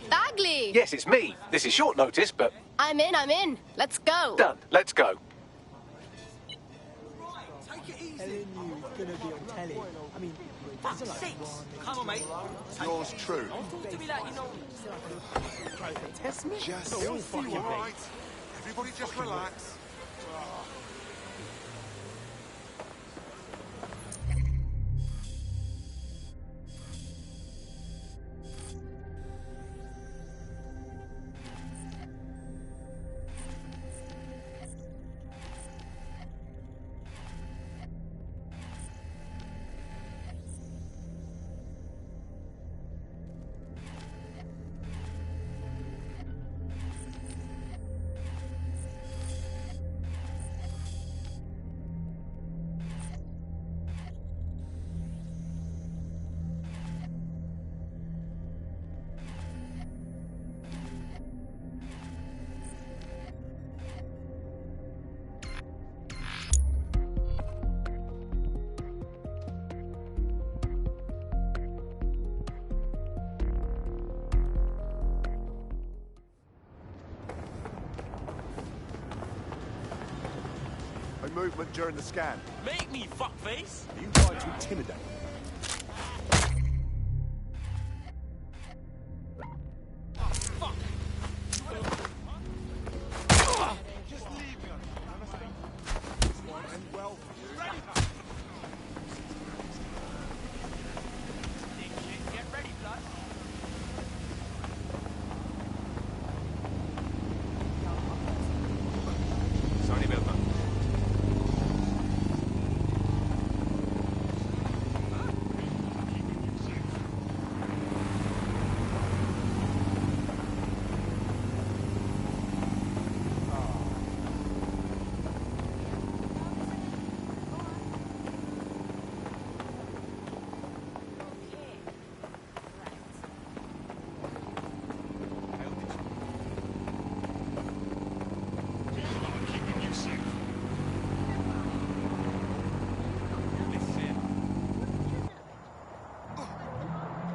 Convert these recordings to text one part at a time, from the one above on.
Bagley! Yes, it's me. This is short notice, but... I'm in. Let's go. Done. Let's go. Take it easy. Gonna be on telly. I mean, fuck's sake. Come on, mate. Yours true. Don't talk to me like you know. Test me? Just all fucking right. Everybody just relax. Movement during the scan. Make me, fuckface! Are you trying to intimidate? Oh, fuck! Just leave me on. And well, ready. Get ready, blood. Sorry about that.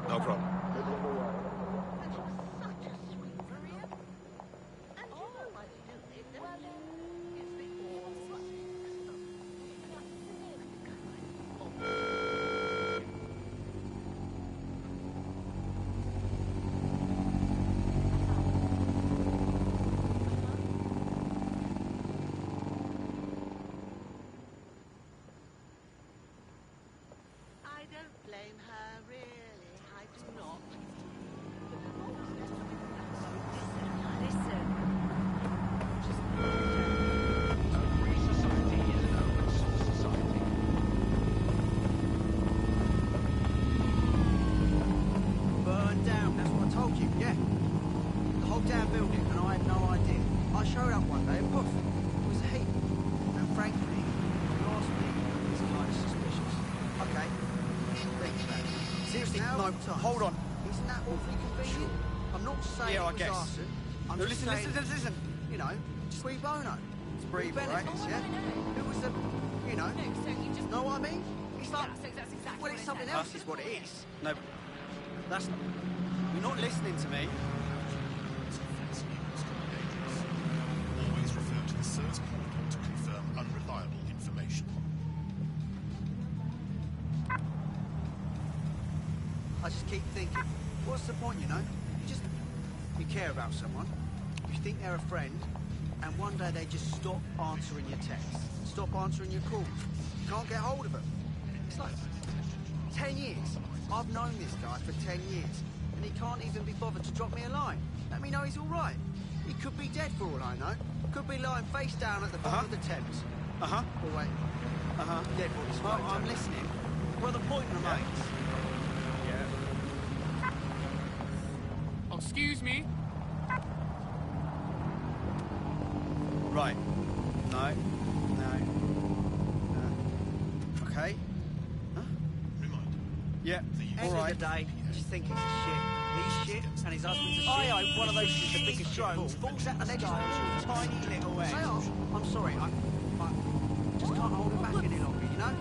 No problem. I don't blame her, really. I do not. Listen. Burned down, that's what I told you, yeah. The whole damn building, and I had no idea. I showed up one day and poof, it was a heap. And frankly, last week was kind of suspicious. Okay. Seriously, Now no, the time. hold on. Isn't that awfully convenient? I'm not saying Yeah, I it was guess. arson. I'm No, just listen, saying, listen. you know, just free bono. It's breathing, right? Benefits, yeah? It was a, you know, know what I mean? It's like, well, it's something else is what it is. No, that's not... You're not listening to me. Always refer to the search portal to confirm unreliable information. I just keep thinking, what's the point, you know? You care about someone, you think they're a friend, and one day they just stop answering your texts, stop answering your calls. You can't get hold of them. It's like 10 years. I've known this guy for 10 years, and he can't even be bothered to drop me a line. Let me know he's all right. He could be dead for all I know. Could be lying face down at the bottom of the Thames. Uh-huh. Oh, wait. Uh-huh. Dead body's Well, floating. I'm listening. Well, the point remains. Excuse me? Right. No. Okay. Huh? Reminder. Yeah. End All right. of the day, I just think it's shit. He's shit, and his husband's a shit. I hope one of those with the biggest drones shit falls out of the sky with a tiny little Say edge. on. I'm sorry, I just can't hold it back any longer, you know?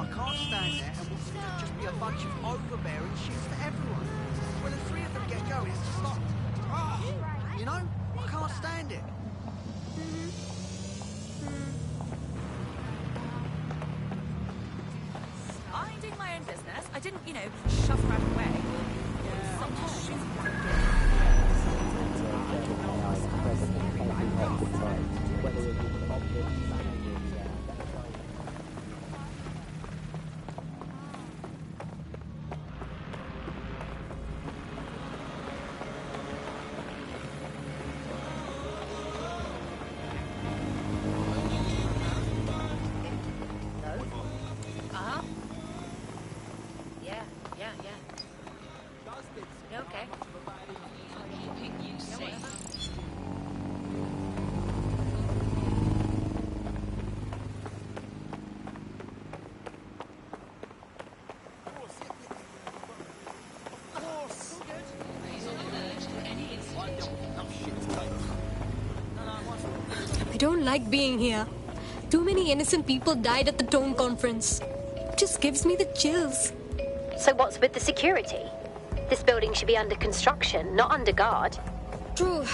I can't stand there and watch it just be a bunch of overbearing causing shits to everyone. When the three of them get going, it's just like, you know? I can't stand it. Minding my own business. I didn't, shove her out of the way. Okay. I don't like being here. Too many innocent people died at the Tone Conference. It just gives me the chills. So what's with the security? This building should be under construction, not under guard. True.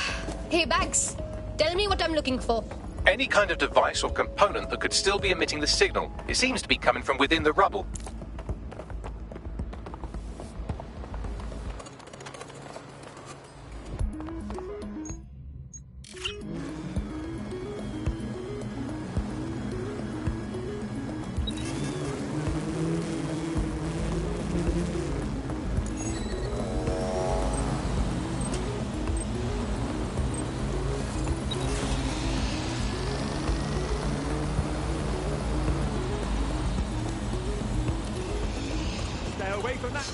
Hey, Bags, tell me what I'm looking for. Any kind of device or component that could still be emitting the signal. It seems to be coming from within the rubble. Stay away from that.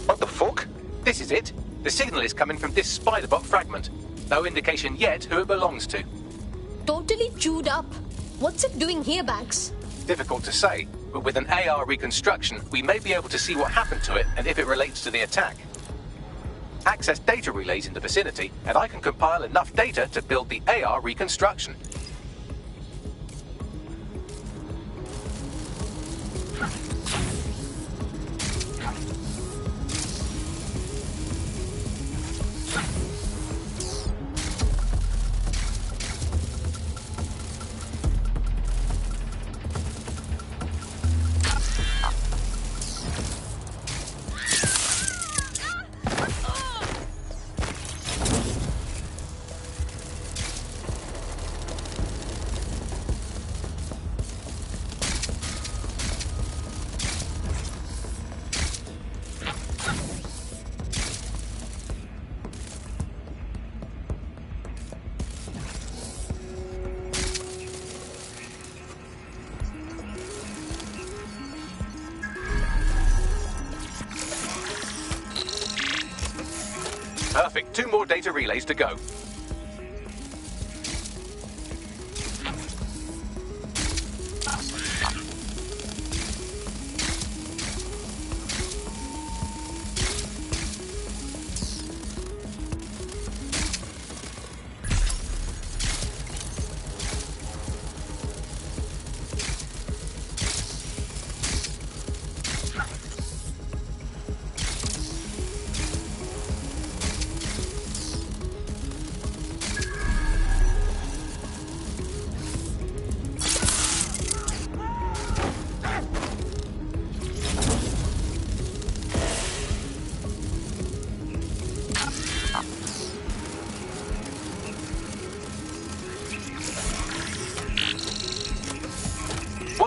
What the fuck? This is it. The signal is coming from this spider-bot fragment. No indication yet who it belongs to. Totally chewed up. What's it doing here, Bags? Difficult to say, but with an AR reconstruction, we may be able to see what happened to it and if it relates to the attack. Access data relays in the vicinity, and I can compile enough data to build the AR reconstruction. Perfect. 2 more data relays to go.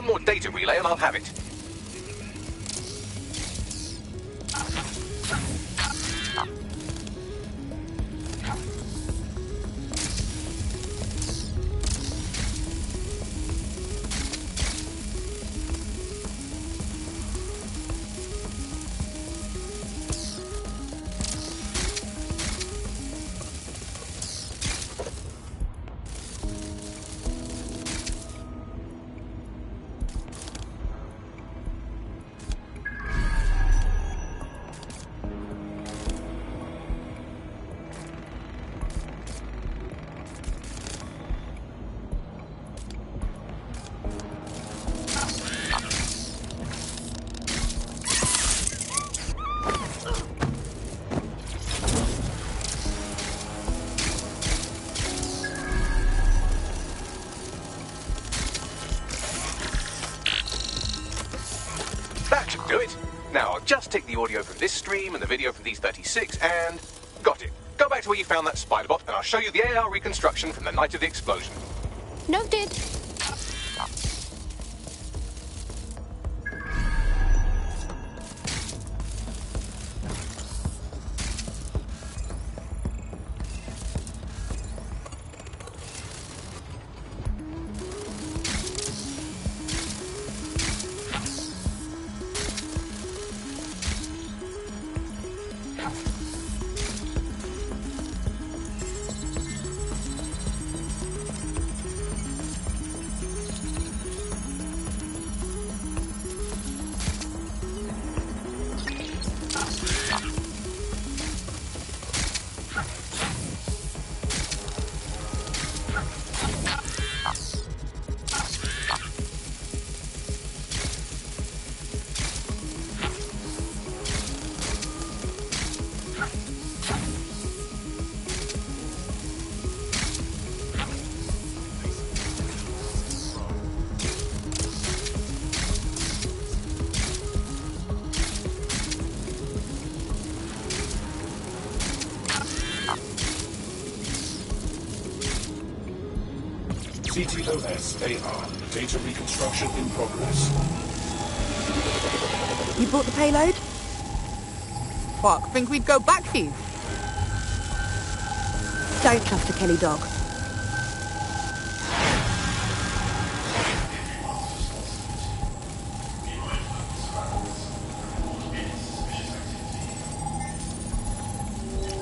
more data relay and I'll have it. That should do it. Now, I'll just take the audio from this stream and the video from these 36 and... Got it. Go back to where you found that spider bot and I'll show you the AR reconstruction from the night of the explosion. Noted. CTOS AR. Data reconstruction in progress. You brought the payload? Fuck, think we'd go back for you? Don't trust a Kelly dog.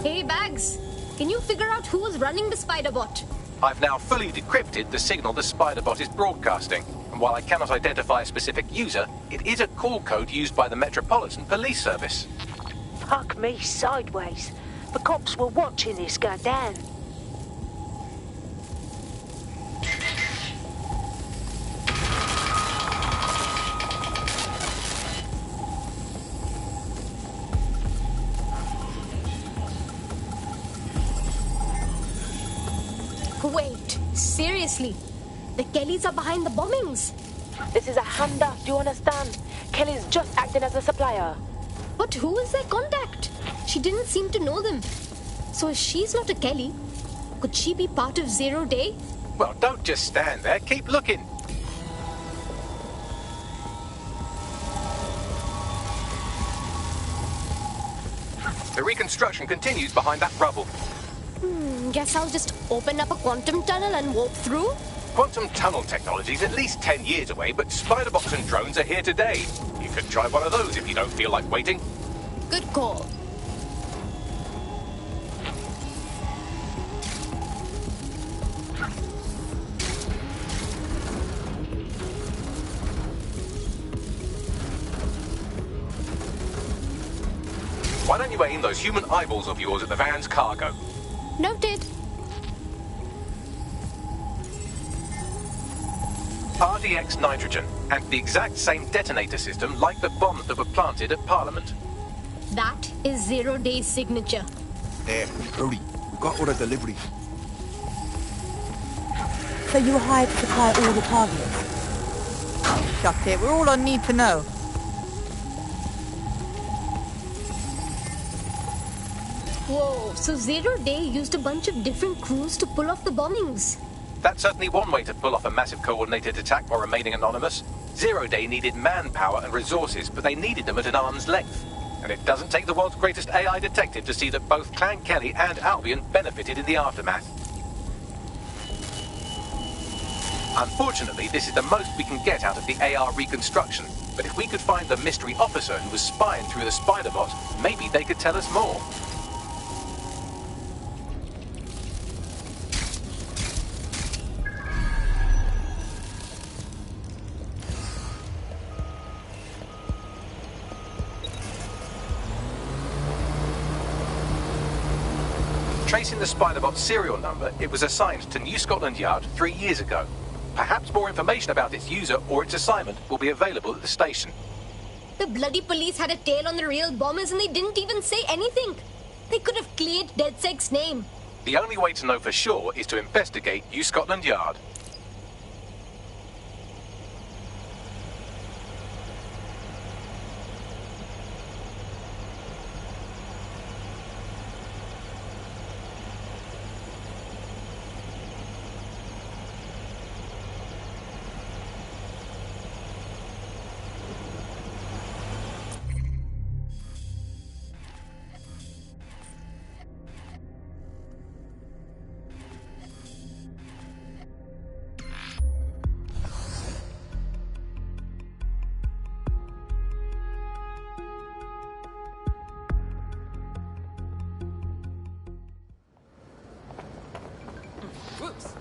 Hey, Bags. Can you figure out who was running the spider bot? I've now fully decrypted the signal the spider bot is broadcasting, and while I cannot identify a specific user, it is a call code used by the Metropolitan Police Service. Fuck me sideways. The cops were watching this go down. Wait, seriously? The Kellys are behind the bombings? This is a handout, do you understand? Kelly's just acting as a supplier. But who is their contact? She didn't seem to know them. So if she's not a Kelly, could she be part of Zero Day? Well, don't just stand there, keep looking. The reconstruction continues behind that rubble. Guess I'll just open up a quantum tunnel and warp through? Quantum tunnel technology's at least 10 years away, but spider bots and drones are here today. You could try one of those if you don't feel like waiting. Good call. Why don't you aim those human eyeballs of yours at the van's cargo? Noted. RDX nitrogen, and the exact same detonator system like the bombs that were planted at Parliament. That is Zero Day's signature. Hurry. We've got order delivery. So you were hired to supply all the targets? Shut it, we're all on need to know. Whoa, so Zero Day used a bunch of different crews to pull off the bombings. That's certainly one way to pull off a massive coordinated attack while remaining anonymous. Zero Day needed manpower and resources, but they needed them at an arm's length. And it doesn't take the world's greatest AI detective to see that both Clan Kelly and Albion benefited in the aftermath. Unfortunately, this is the most we can get out of the AR reconstruction. But if we could find the mystery officer who was spying through the spider bot, maybe they could tell us more. Tracing the Spiderbot's serial number, it was assigned to New Scotland Yard 3 years ago. Perhaps more information about its user or its assignment will be available at the station. The bloody police had a tail on the real bombers and they didn't even say anything. They could have cleared DedSec's name. The only way to know for sure is to investigate New Scotland Yard. Whoops.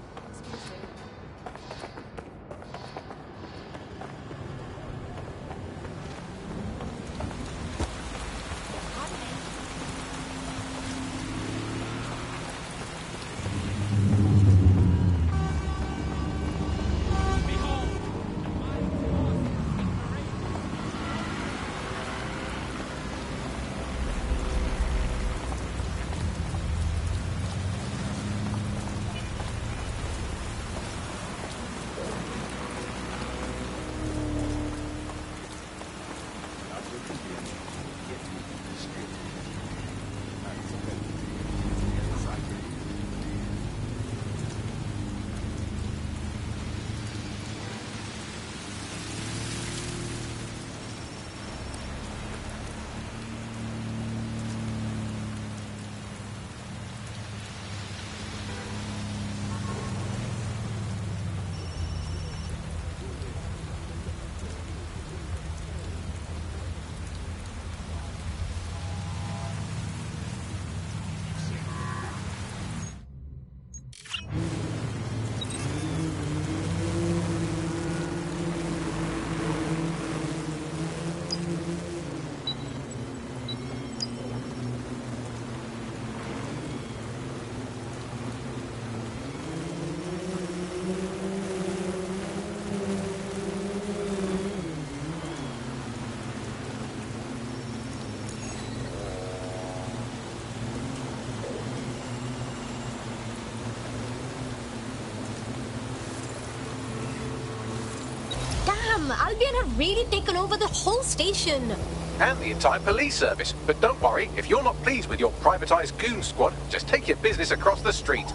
Albion have really taken over the whole station. And the entire police service. But don't worry, if you're not pleased with your privatized goon squad, just take your business across the street.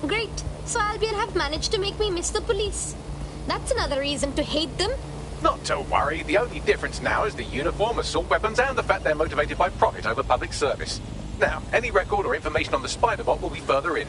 Great. So Albion have managed to make me miss the police. That's another reason to hate them. Not to worry, the only difference now is the uniform, assault weapons, and the fact they're motivated by profit over public service. Now, any record or information on the Spiderbot will be further in.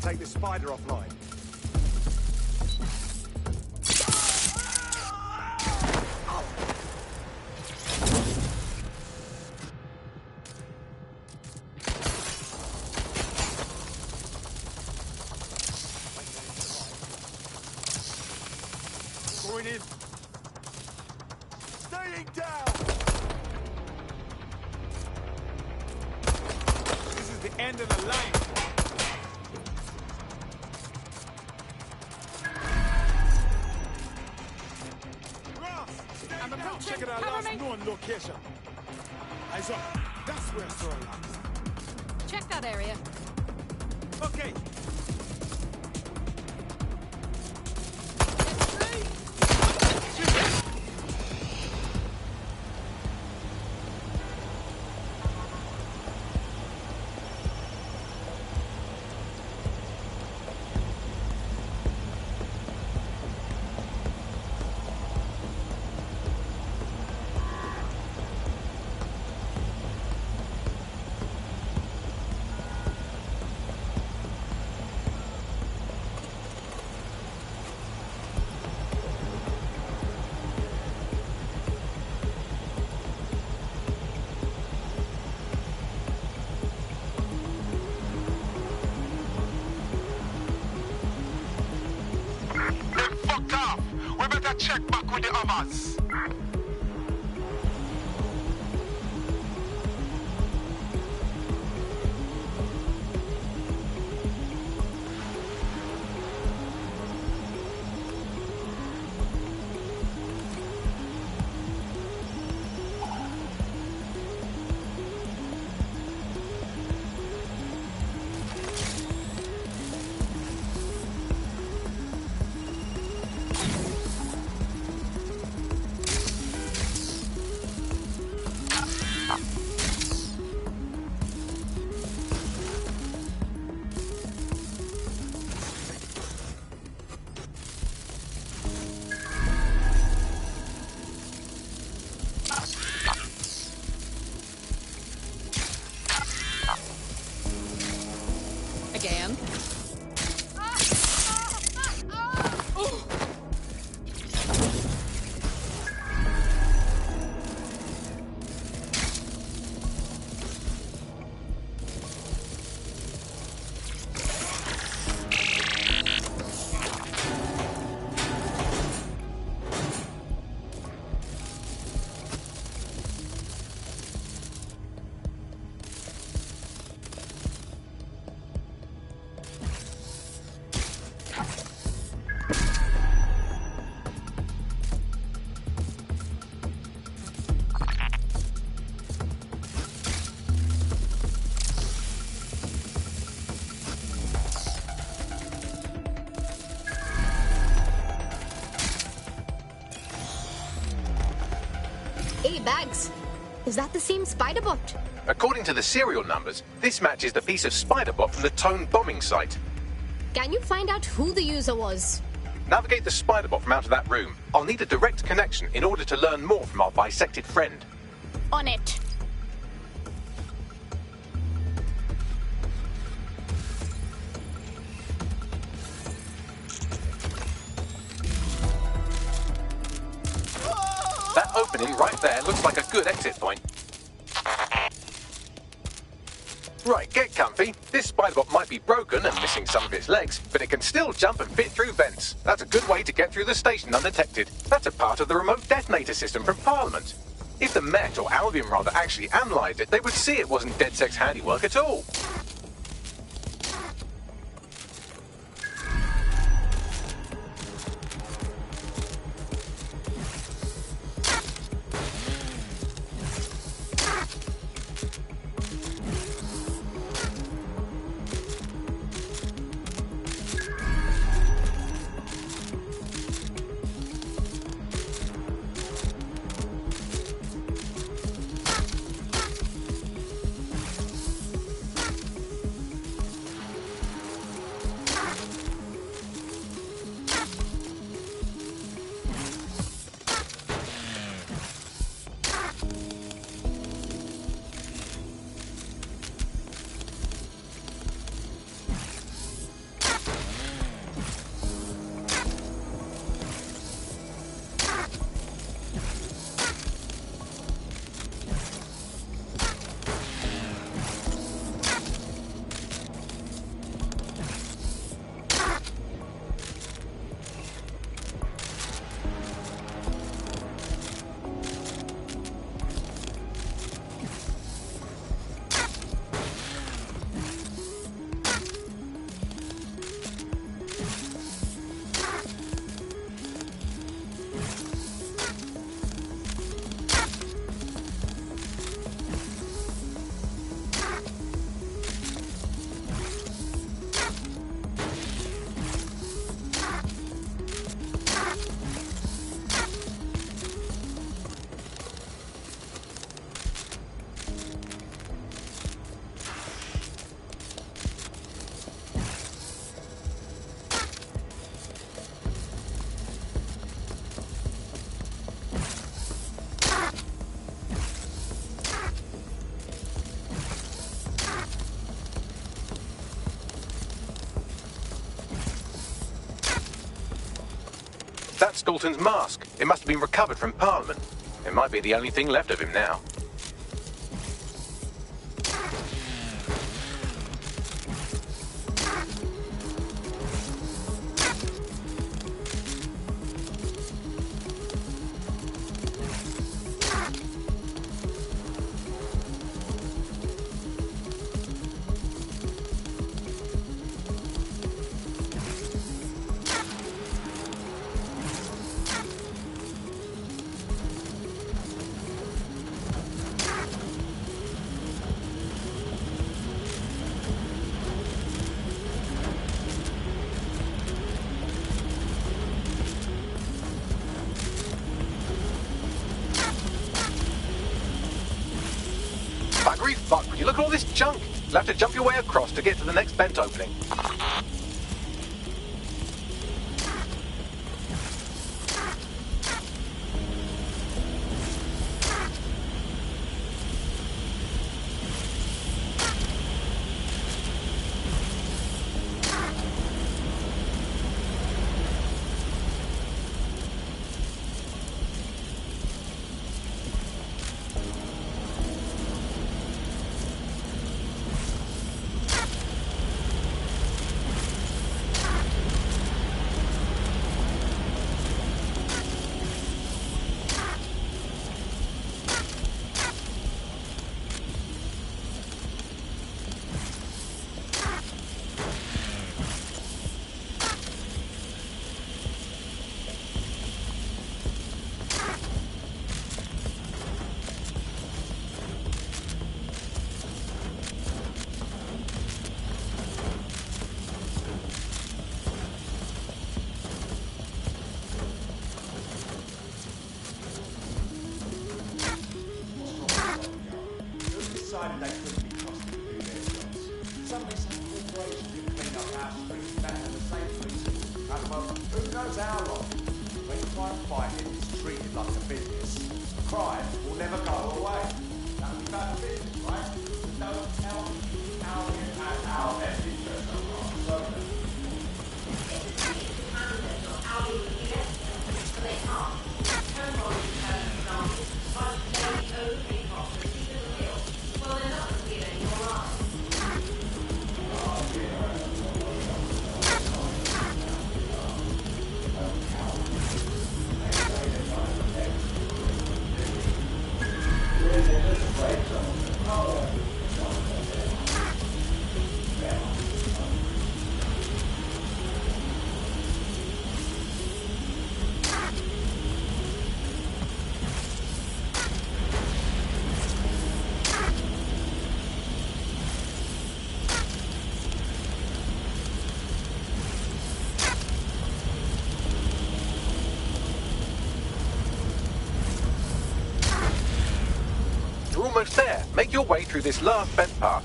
take the spider offline. Going in. Staying down. This is the end of the line. I'm approaching. Check out our Cover last me. known location. Eyes up. That's where it's all at. Check that area. Okay. Fucked off. We better check back with the others. Again. Hey, Bags. Is that the same spider bot? According to the serial numbers, this matches the piece of spider bot from the Tone bombing site. Can you find out who the user was? Navigate the spider bot from out of that room. I'll need a direct connection in order to learn more from our bisected friend. On it. That opening right there looks like a good exit point. Right, get comfy. This spider bot might be broken and missing some of its legs, but it can still jump and fit through vents. That's a good way to get through the station undetected. That's a part of the remote detonator system from Parliament. If the Met, or Albion rather, actually analysed it, they would see it wasn't DedSec's handiwork at all. That's Dalton's mask. It must have been recovered from Parliament. It might be the only thing left of him now. Buggery fuck, would you look at all this junk? You'll have to jump your way across to get to the next vent opening. decided they couldn't be trusted to do their jobs. Suddenly some corporation can clean up our streets better than the same police. And well, who knows how long? When crime fighting is treated like a business, crime will never go away. That will be bad business, right? So don't tell me how we have our best interest on our slogan. You're almost there. Make your way through this last vent path.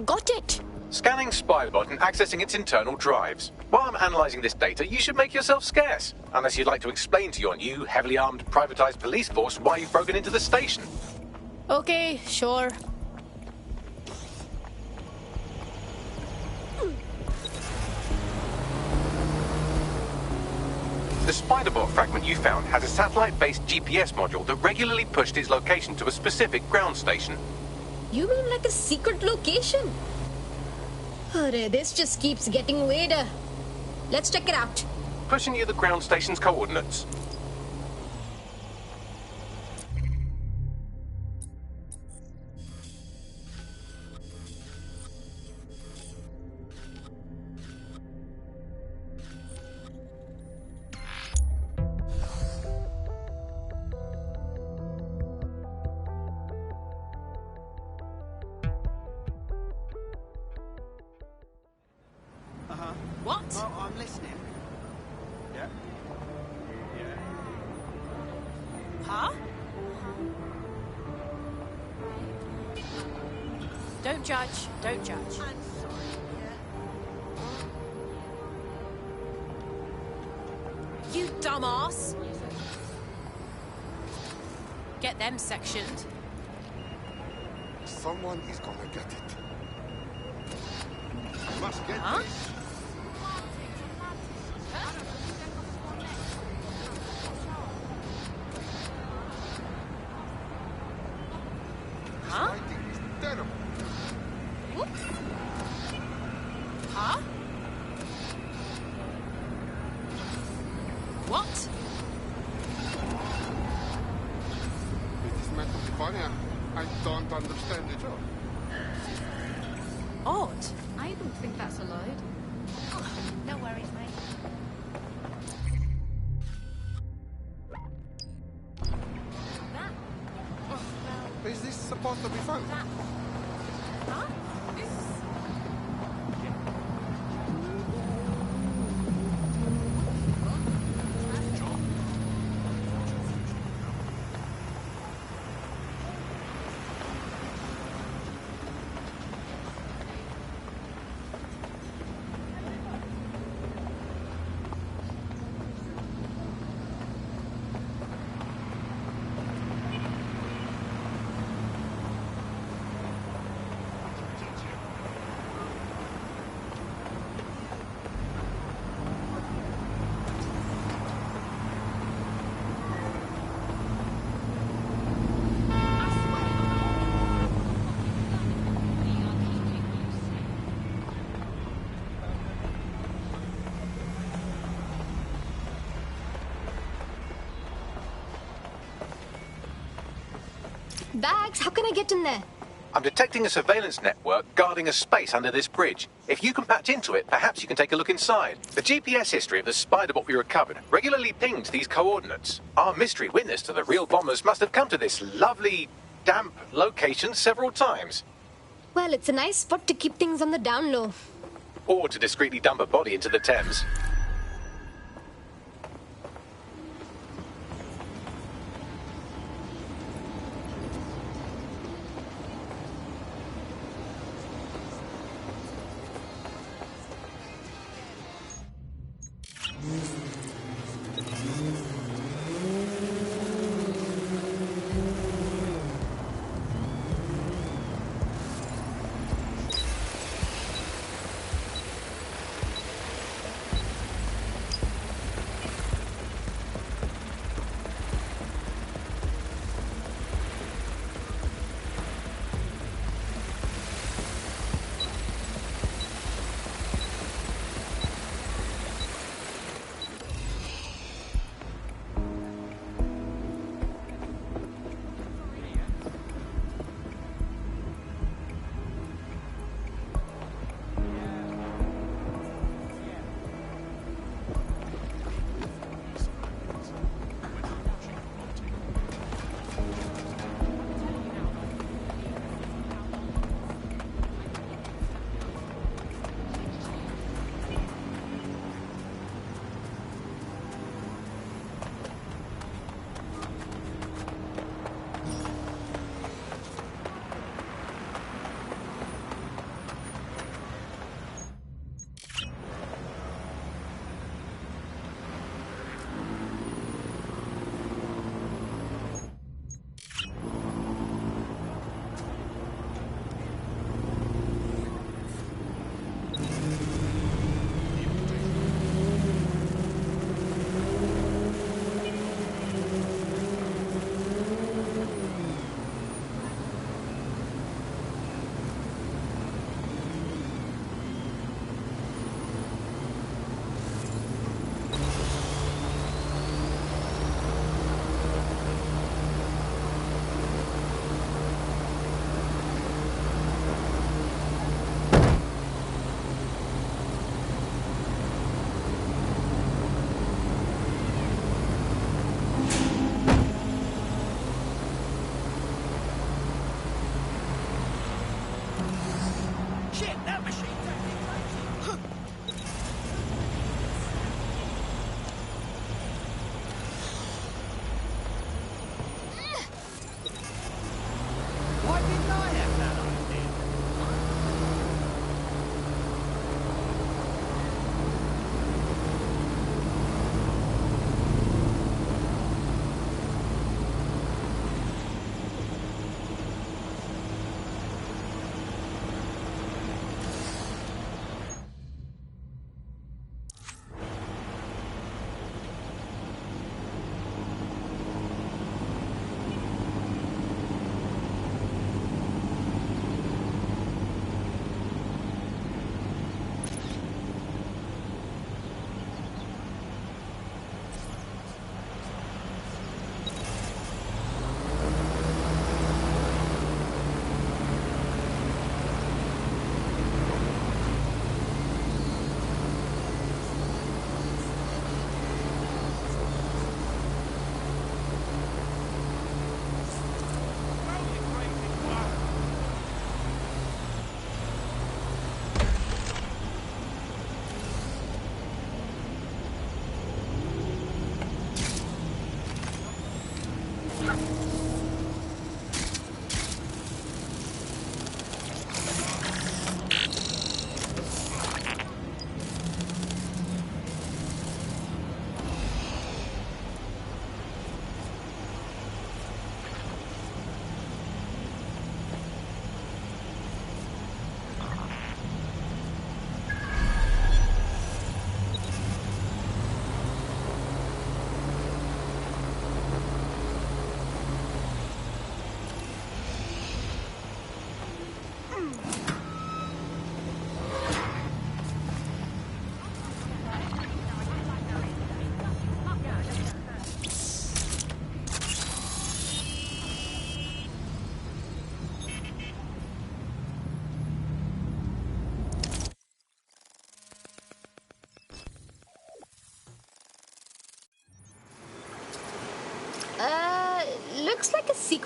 Got it! Scanning Spybot and accessing its internal drives. While I'm analysing this data, you should make yourself scarce. Unless you'd like to explain to your new, heavily armed, privatised police force why you've broken into the station. Okay, sure. The Spiderbot fragment you found has a satellite-based GPS module that regularly pushed its location to a specific ground station. You mean like a secret location? Arre, this just keeps getting weirder. Let's check it out. Pushing you the ground station's coordinates. What? Well, I'm listening. Yeah. Yeah. Huh? Don't judge. Don't judge. I'm sorry, You dumbass! Get them sectioned. Someone is gonna get it. I must get Huh? this. Huh? Fighting is terrible. Huh? What? It is meant to be funny. I don't understand the joke. Odd. I don't think that's allowed. no worries, mate. Is this supposed to be fun? Huh? Bags, how can I get in there? I'm detecting a surveillance network guarding a space under this bridge. If you can patch into it, perhaps you can take a look inside. The GPS history of the Spiderbot we recovered regularly pinged these coordinates. Our mystery witness to the real bombers must have come to this lovely, damp location several times. Well, it's a nice spot to keep things on the down low. Or to discreetly dump a body into the Thames.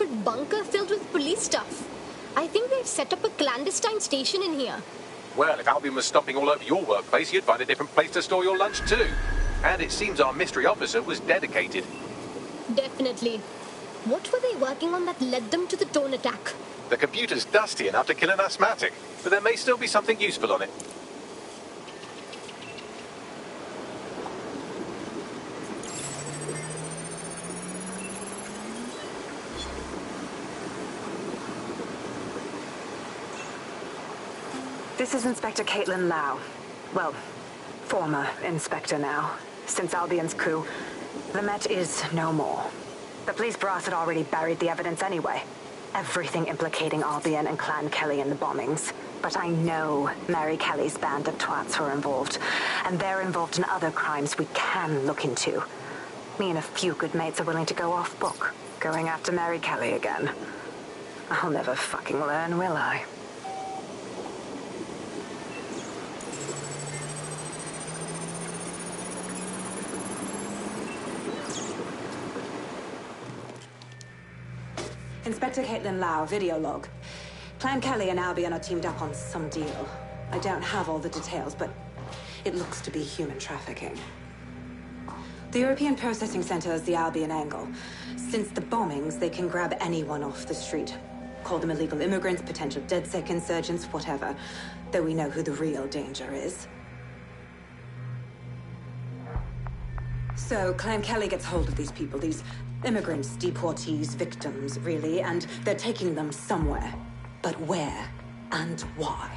secret bunker filled with police stuff. I think they've set up a clandestine station in here. Well, if Albion was stopping all over your workplace, you'd find a different place to store your lunch too. And it seems our mystery officer was dedicated. Definitely. What were they working on that led them to the drone attack? The computer's dusty enough to kill an asthmatic, but there may still be something useful on it. This is Inspector Caitlin Lau. Well, former inspector now. Since Albion's coup, the Met is no more. The police brass had already buried the evidence anyway. Everything implicating Albion and Clan Kelly in the bombings. But I know Mary Kelly's band of twats were involved. And they're involved in other crimes we can look into. Me and a few good mates are willing to go off book, going after Mary Kelly again. I'll never fucking learn, will I? Inspector Caitlin Lau, video log. Clan Kelly and Albion are teamed up on some deal. I don't have all the details, but it looks to be human trafficking. The European Processing Center is the Albion angle. Since the bombings, they can grab anyone off the street. Call them illegal immigrants, potential DedSec insurgents, whatever. Though we know who the real danger is. So, Clan Kelly gets hold of these people, these immigrants, deportees, victims, really, and they're taking them somewhere. But where and why?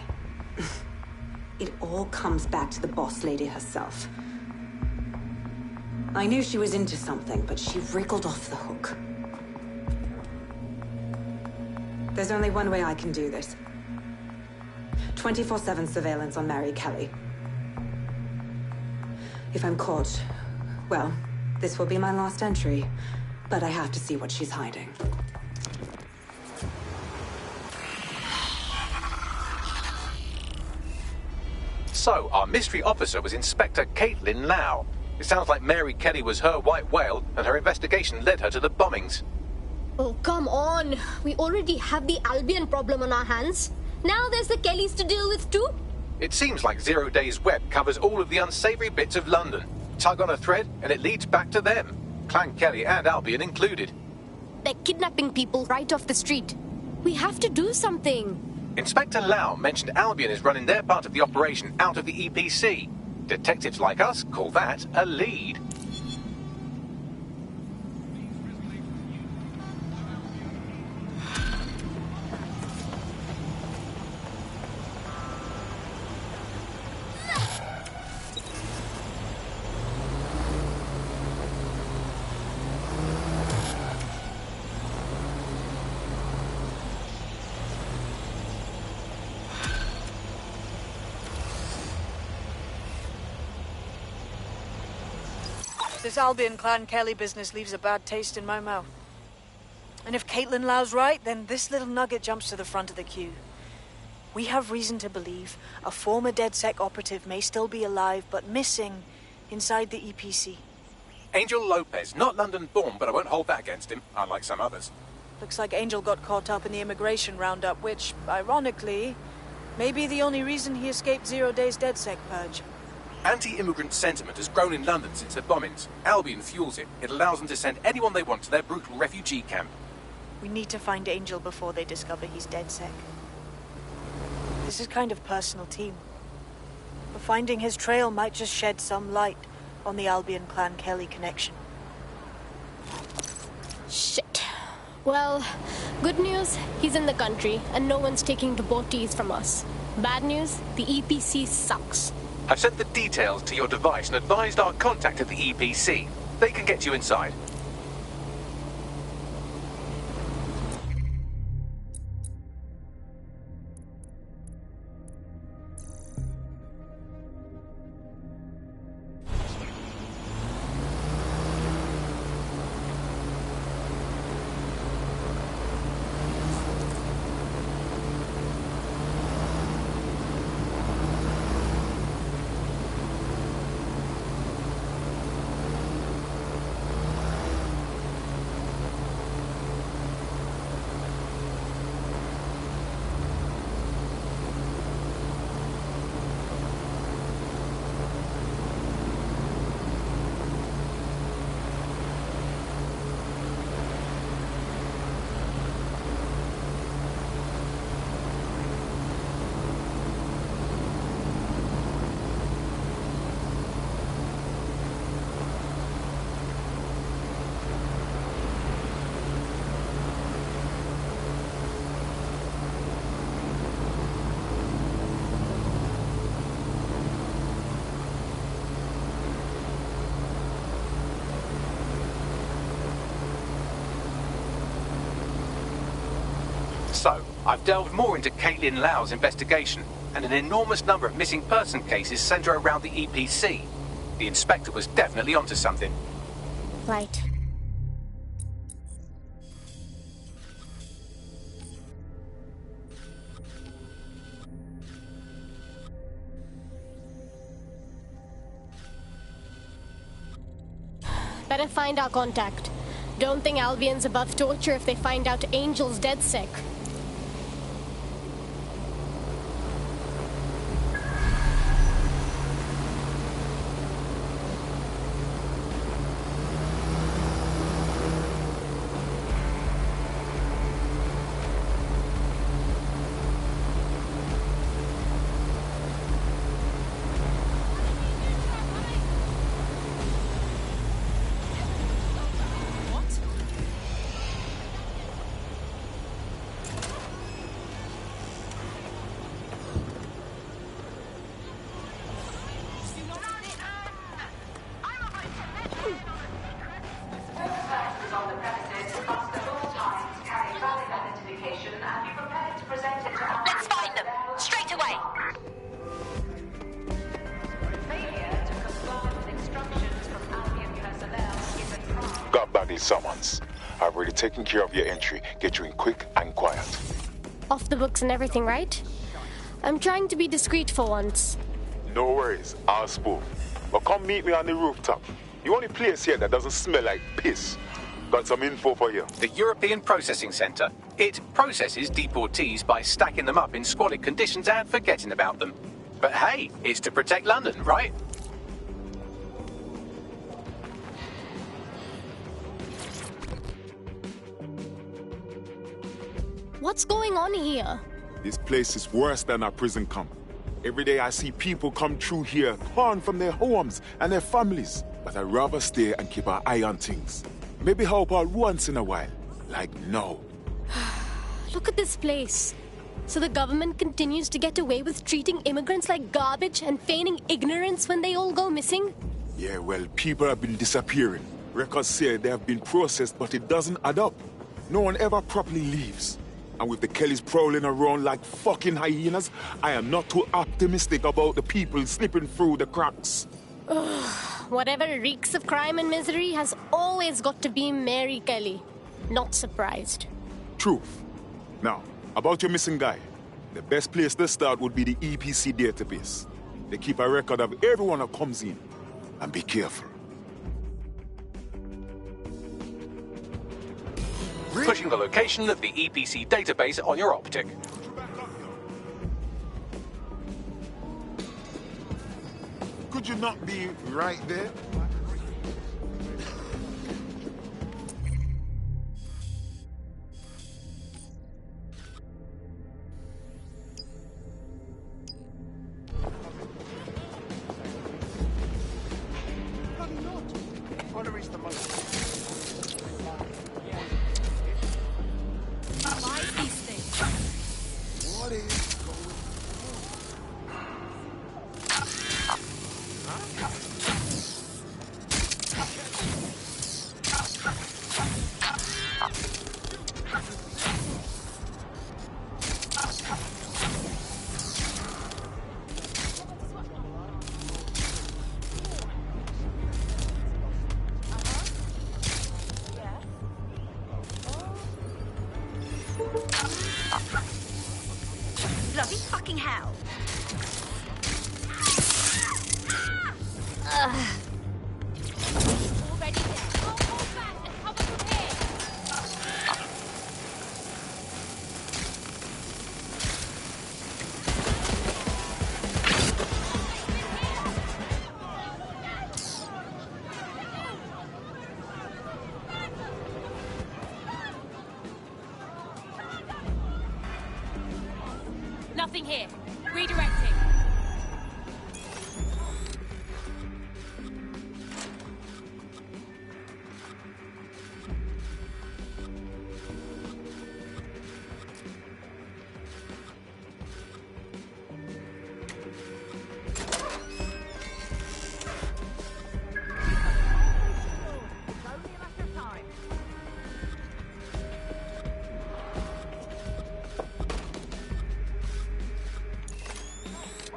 It all comes back to the boss lady herself. I knew she was into something, but she wriggled off the hook. There's only one way I can do this. 24/7 surveillance on Mary Kelly. If I'm caught, well, this will be my last entry. But I have to see what she's hiding. So, our mystery officer was Inspector Caitlin Lau. It sounds like Mary Kelly was her white whale, and her investigation led her to the bombings. Oh, come on. We already have the Albion problem on our hands. Now there's the Kellys to deal with too. It seems like 0 Days Web covers all of the unsavory bits of London. Tug on a thread, and it leads back to them. Clan Kelly and Albion included. They're kidnapping people right off the street. We have to do something. Inspector Lau mentioned Albion is running their part of the operation out of the EPC. Detectives like us call that a lead. This Albion Clan Kelly business leaves a bad taste in my mouth. And if Caitlin Lau's right, then this little nugget jumps to the front of the queue. We have reason to believe a former DedSec operative may still be alive, but missing inside the EPC. Angel Lopez, not London-born, but I won't hold that against him, unlike some others. Looks like Angel got caught up in the immigration roundup, which, ironically, may be the only reason he escaped 0 Days DedSec purge. Anti-immigrant sentiment has grown in London since the bombings. Albion fuels it. It allows them to send anyone they want to their brutal refugee camp. We need to find Angel before they discover he's DedSec. This is kind of personal team. But finding his trail might just shed some light on the Albion Clan Kelly connection. Shit. Well, good news, he's in the country, and no one's taking deportees from us. Bad news, the EPC sucks. I've sent the details to your device and advised our contact at the EPC. They can get you inside. So, I've delved more into Caitlin Lau's investigation, and an enormous number of missing person cases centre around the EPC. The inspector was definitely onto something. Right. Better find our contact. Don't think Albion's above torture if they find out Angel's dead sick. Let's find them! Straight away! Got Bagley summons. I've already taken care of your entry. Get you in quick and quiet. Off the books and everything, right? I'm trying to be discreet for once. No worries, I'll spoon. But come meet me on the rooftop. The only place here that doesn't smell like piss. Got some info for you. The European Processing Centre. It processes deportees by stacking them up in squalid conditions and forgetting about them. But hey, it's to protect London, right? What's going on here? This place is worse than a prison camp. Every day I see people come through here, torn from their homes and their families. But I'd rather stay and keep an eye on things. Maybe help out once in a while. Like now. Look at this place. So the government continues to get away with treating immigrants like garbage and feigning ignorance when they all go missing? Yeah, well, people have been disappearing. Records say they have been processed, but it doesn't add up. No one ever properly leaves. And with the Kellys prowling around like fucking hyenas, I am not too optimistic about the people slipping through the cracks. Whatever reeks of crime and misery has always got to be Mary Kelly. Not surprised. Truth. Now, about your missing guy. The best place to start would be the EPC database. They keep a record of everyone that comes in. And be careful. Pushing the location of the EPC database on your optic. Could you not be right there? Bloody fucking hell. Already there. Go back and cover from here. Nothing here. Redirecting.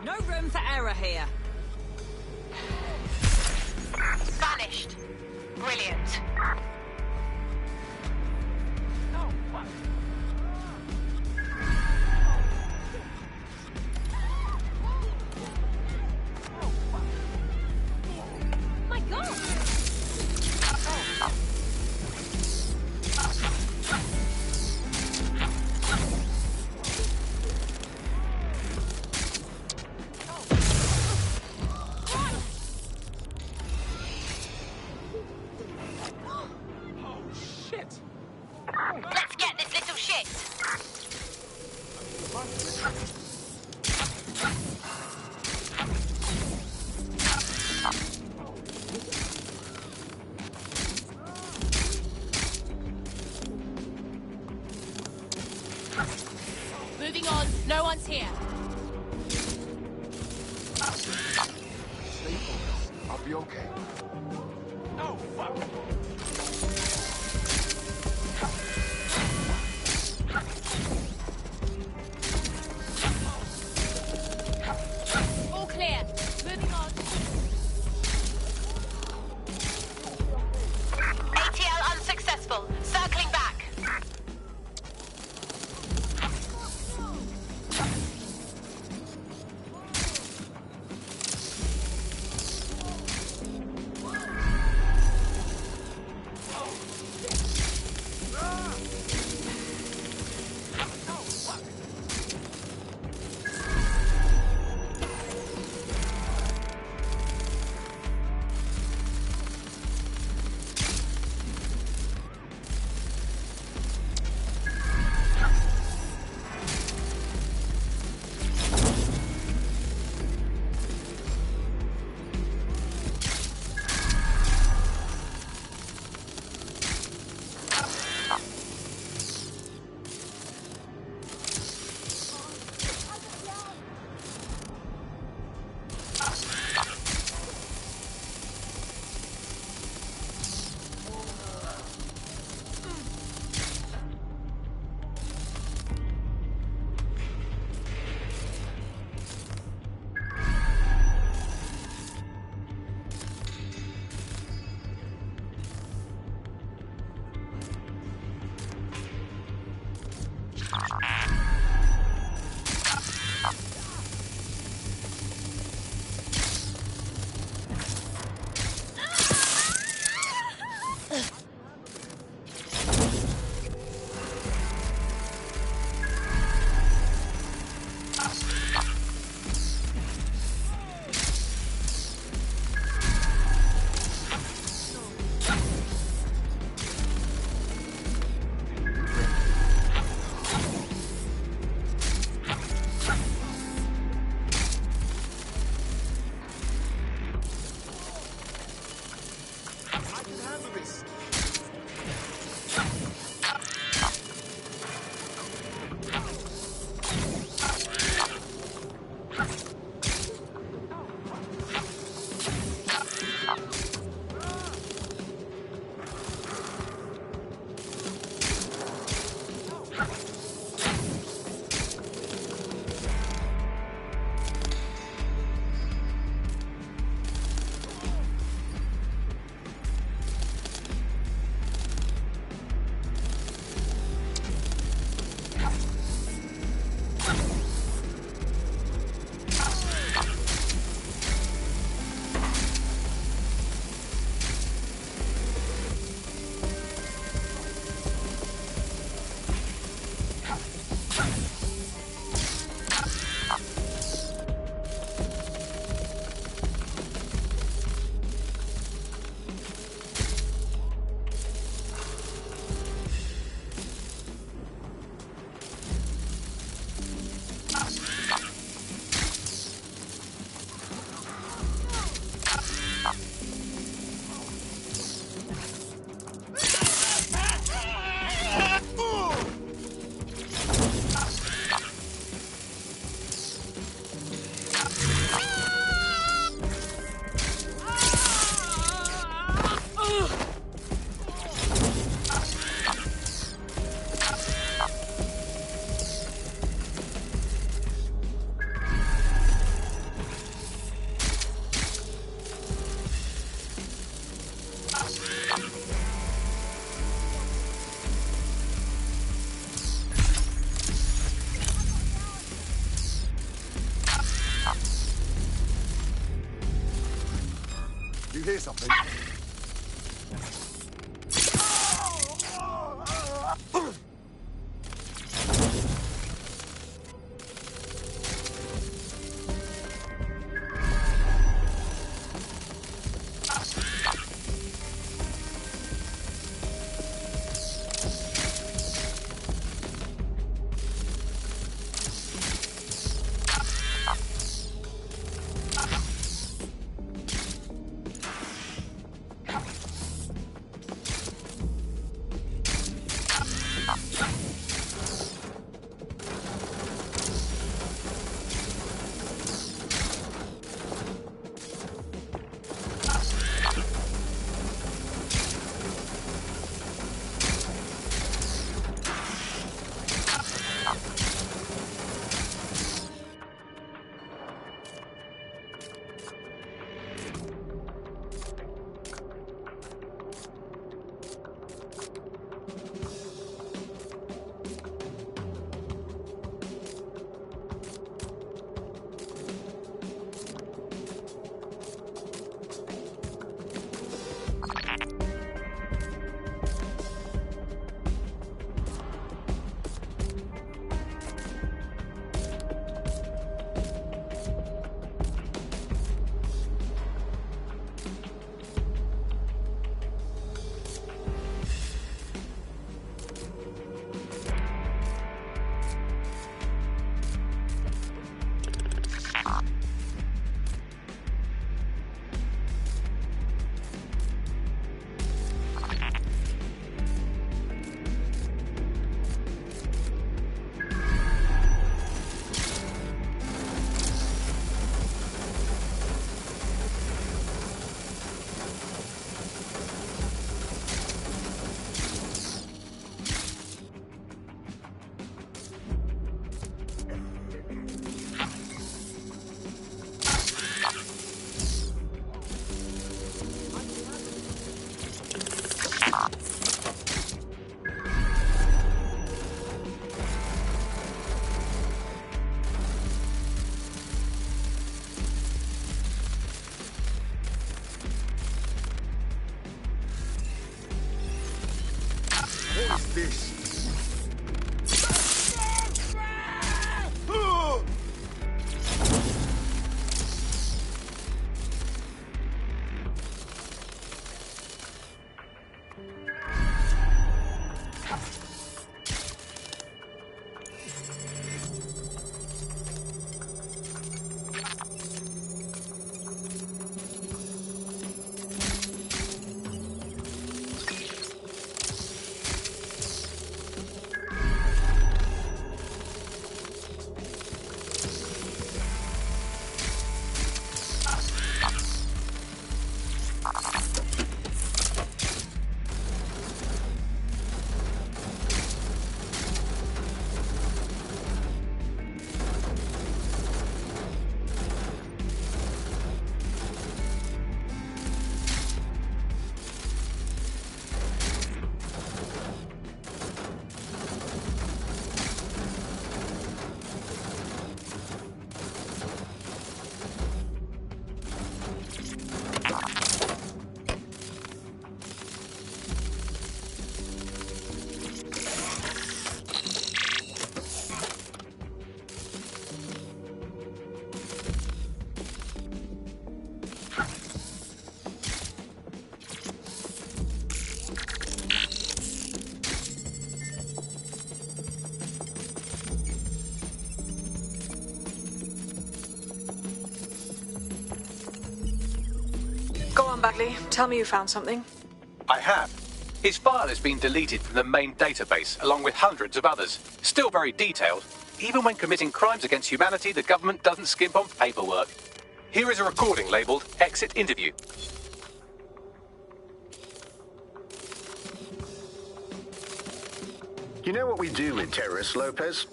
No room for error here. Vanished. Brilliant. My God! Let's get this little shit. Moving on. No one's here. Stay focused. I'll be okay. Oh, fuck! All clear. Moving on. ATL unsuccessful. Circling back. You hear something? What is this? Go on, Bagley. Tell me you found something. I have. His file has been deleted from the main database, along with hundreds of others. Still very detailed. Even when committing crimes against humanity, the government doesn't skimp on paperwork. Here is a recording labelled Exit Interview. You know what we do with terrorists, Lopez?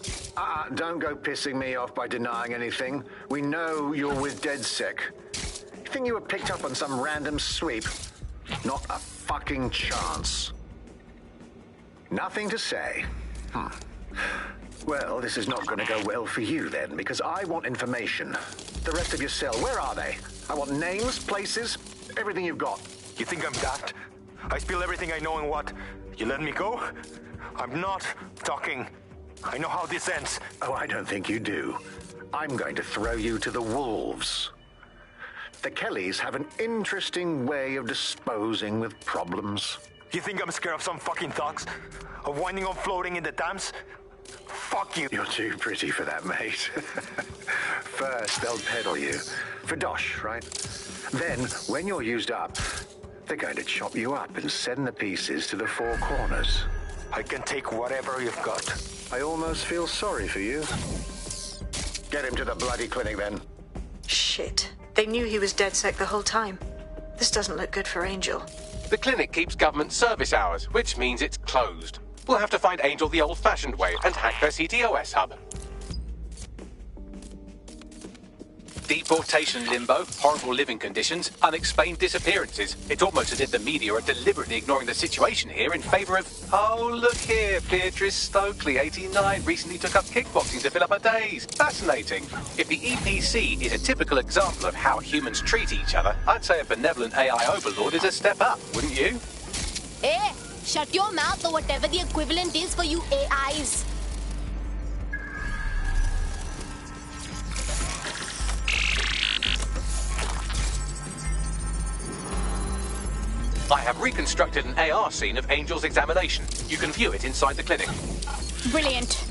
Don't go pissing me off by denying anything. We know you're with DedSec. You think you were picked up on some random sweep? Not a fucking chance. Nothing to say. Well, this is not going to go well for you then, because I want information. The rest of your cell, where are they? I want names, places, Everything you've got. You think I'm daft? I spill everything I know and what? You let me go? I'm not talking. I know how this ends. Oh, I don't think you do. I'm going to throw you to the wolves. The Kellys have an interesting way of disposing with problems. You think I'm scared of some fucking thugs? Of winding up floating in the Thames? Fuck you. You're too pretty for that, mate. First, they'll peddle you. For dosh, right? Then, when you're used up, they're going to chop you up and send the pieces to the four corners. I can take whatever you've got. I almost feel sorry for you. Get him to the bloody clinic, then. Shit. They knew he was DedSec the whole time. This doesn't look good for Angel. The clinic keeps government service hours, which means it's closed. We'll have to find Angel the old-fashioned way and hack their CTOS hub. Deportation limbo, horrible living conditions, unexplained disappearances. It's almost as if the media are deliberately ignoring the situation here in favour of... Oh, look here, Beatrice Stokely, 89, recently took up kickboxing to fill up her days. Fascinating. If the EPC is a typical example of how humans treat each other, I'd say a benevolent AI overlord is a step up, wouldn't you? Hey, shut your mouth or whatever the equivalent is for you AIs. I have reconstructed an AR scene of Angel's examination. You can view it inside the clinic. Brilliant.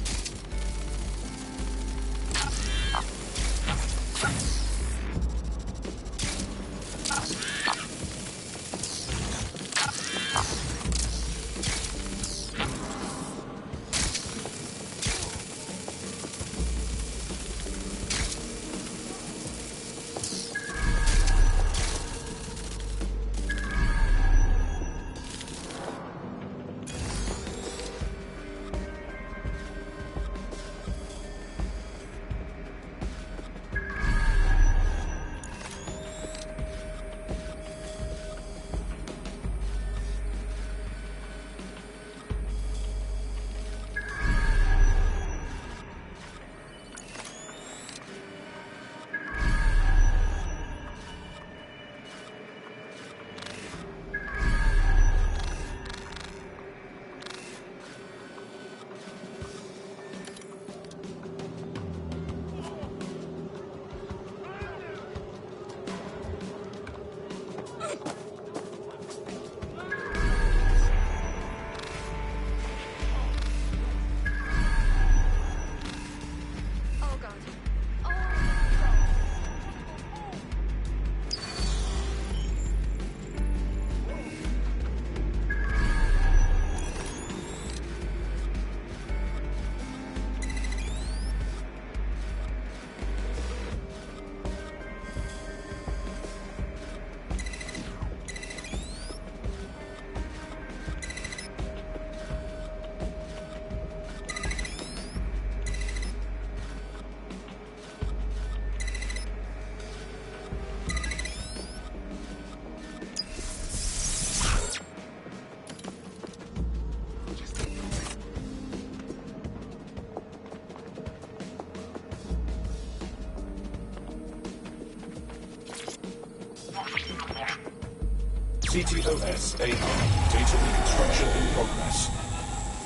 CTOS AR. Data reconstruction in progress.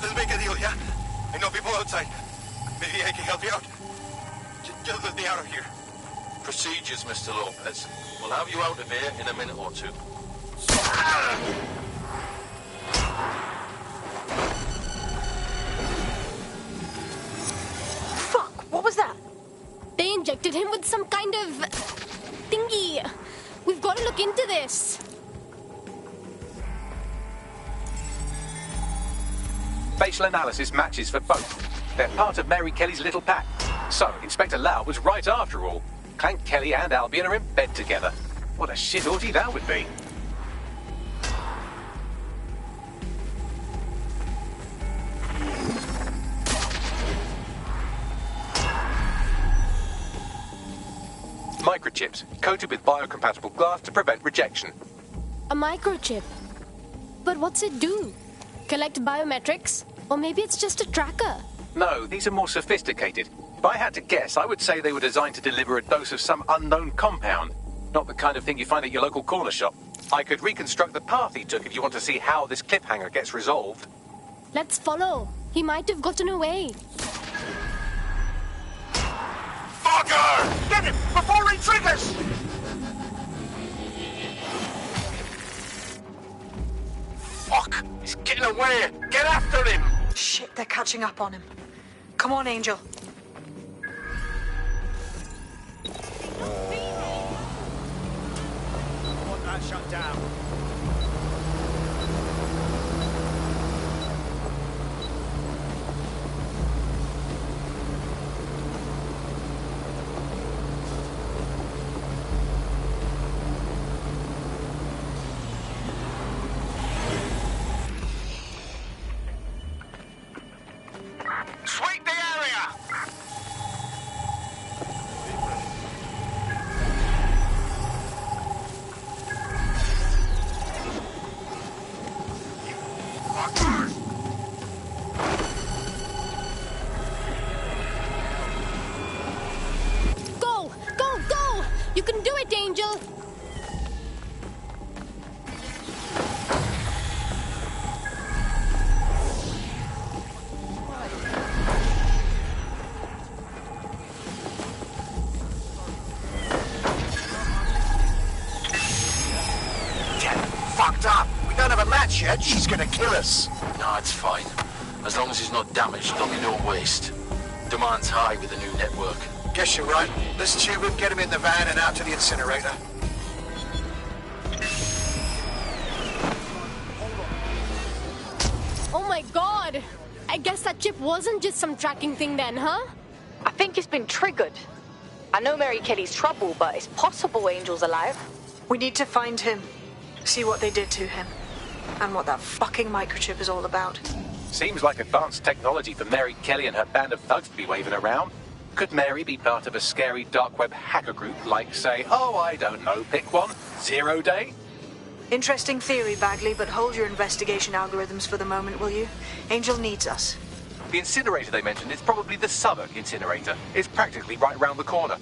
Let's make a deal, yeah? I know people outside. Maybe I can help you out. Just let me out of here. Procedures, Mr. Lopez. We'll have you out of here in a minute or two. Fuck, what was that? They injected him with some kind of thingy. We've got to look into this. Facial analysis matches for both. They're part of Mary Kelly's little pack. So, Inspector Lau was right after all. Clank Kelly and Albion are in bed together. What a shit orgy that would be. Microchips, coated with biocompatible glass to prevent rejection. A microchip? But what's it do? Collect biometrics? Or maybe it's just a tracker? No, these are more sophisticated. If I had to guess, I would say they were designed to deliver a dose of some unknown compound. Not the kind of thing you find at your local corner shop. I could reconstruct the path he took if you want to see how this cliffhanger gets resolved. Let's follow. He might have gotten away. Fucker! Get him before he triggers! Fuck! He's getting away! Get after him! Shit, they're catching up on him. Come on, Angel. I want that shut down. Sweep the area! Fuckers! Go! Go! Go! You can do it, Angel! Fucked up! We don't have a match yet. She's gonna kill us. No, it's fine. As long as he's not damaged, there'll be no waste. Demand's high with the new network. Guess you're right. Let's tube him, get him in the van and out to the incinerator. Oh my god! I guess that chip wasn't just some tracking thing then, huh? I think it's been triggered. I know Mary Kelly's trouble, but it's possible Angel's alive. We need to find him. See what they did to him. And what that fucking microchip is all about. Seems like advanced technology for Mary Kelly and her band of thugs to be waving around. Could Mary be part of a scary dark web hacker group like, say, oh, I don't know, pick one, 0 Day? Interesting theory, Bagley, but hold your investigation algorithms for the moment, will you? Angel needs us. The incinerator they mentioned is probably the Southwark incinerator. It's practically right round the corner.